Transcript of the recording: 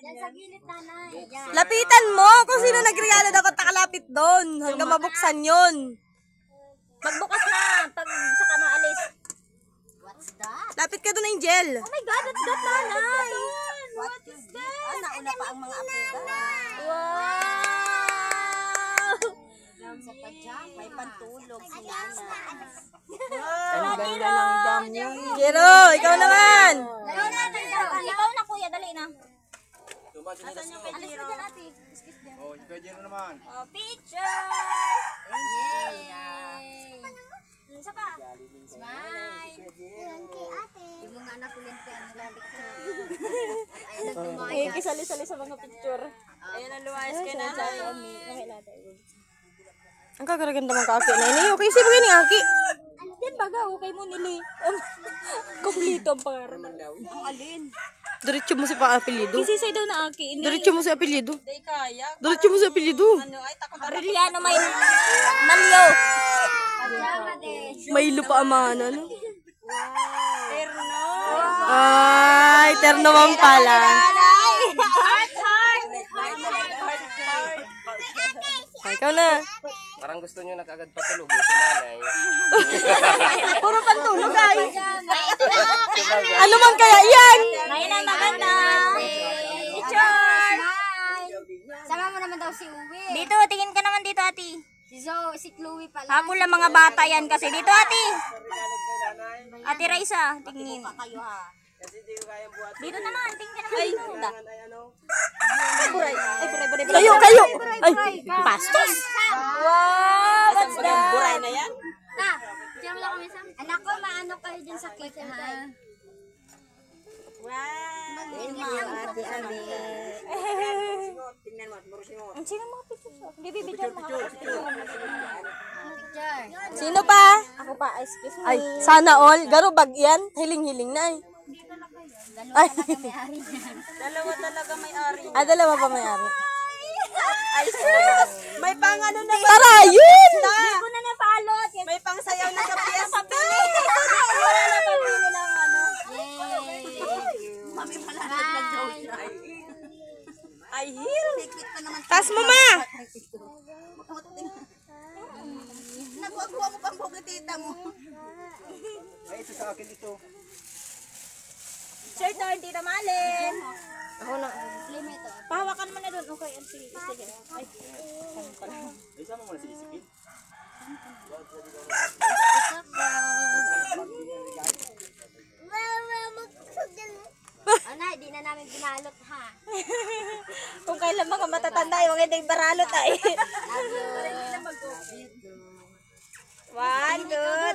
Yan sa gilid, nanay. Yan. Lapitan mo kung sino nagregalo dapat nakalapit doon hanggang mabuksan yun. Magbukas na pag saka maalis. What's that? Lapit ka doon, Angel. Oh my God, that's that, nanay. What is that? Nauna pa ang mga apo. Wow! Sa pajak, may pantulog si nanay. Ang ganda ng dam niyo. Jero, ikaw naman. Ikaw na kuya, dali na. Asan yung kay Jiro? Oh, pwede na naman. Oh, picture! Yay! Isa pa. Smile! Yung mga anak ulit ka ang picture. Ayun ang Eh, tumayan. kisali-sali sa mga picture. Ayun ang luwayas kay nanay. Ang kagaraganda mong kaki na ini. Okay, sino ba yung aki? Yan baga, okay mo nili. Kompleto ang pangarap. Ang alin? Diretso mo si pa-apelido. Kisisay daw na aki. Diretso mo si apelido. Hindi kaya. Diretso mo si apelido. Aureliano may Malyo. Pajama din. May lupa amana, no? Terno. Ay, terno man pala. Heart, heart. Ay, ikaw na. Parang gusto niyo na kagad patulog si nanay. Puro pantulog ay. Ano man kaya yan? Ngayon ang maganda. Picture. Sama mo naman daw si Uwi. Dito, tingin ka naman dito, ati. Si Chloe pala. Habol lang mga bata yan kasi. Dito, ati. Ati Raisa, tingin. Kayo ha. Dito naman, tingin ka naman dito. Buray. Ay, buray, buray, buray. Kayo, kayo. Ay, Pastos. Wow, what's that? buray na yan. Ta, diyan mo lang kami sa. Anak ko, maano kayo dyan sa cake ha. Ang sino mga picture? Hindi, bibidyan mga picture. Picture. Sino pa? Ako pa, excuse me. Ay, sana all. Garo bag yan. Hiling-hiling na eh. Ay. Dalawa talaga may ari. Ah, dalawa pa may-ari. Ay, sus! May pang ano na. Tara, yun! Hindi ko na napalot. May pang sayaw na sa piyesta. Wala na pabili ng ano. Mami pala nagdaw siya. Ay, hil. Tas mo, ma! Nagwagwa mo pang bukitita mo. Ay, ito sa akin ito. Sir, turn, Tita Malin. Ako na. Limito. Pahawakan mo na doon. Okay, sige. Ay, Ay, sama mo na si Isipin. Ana, di na namin binalot ha. kung kailan mga matatanda, yung hindi baralot ay. 1, 2,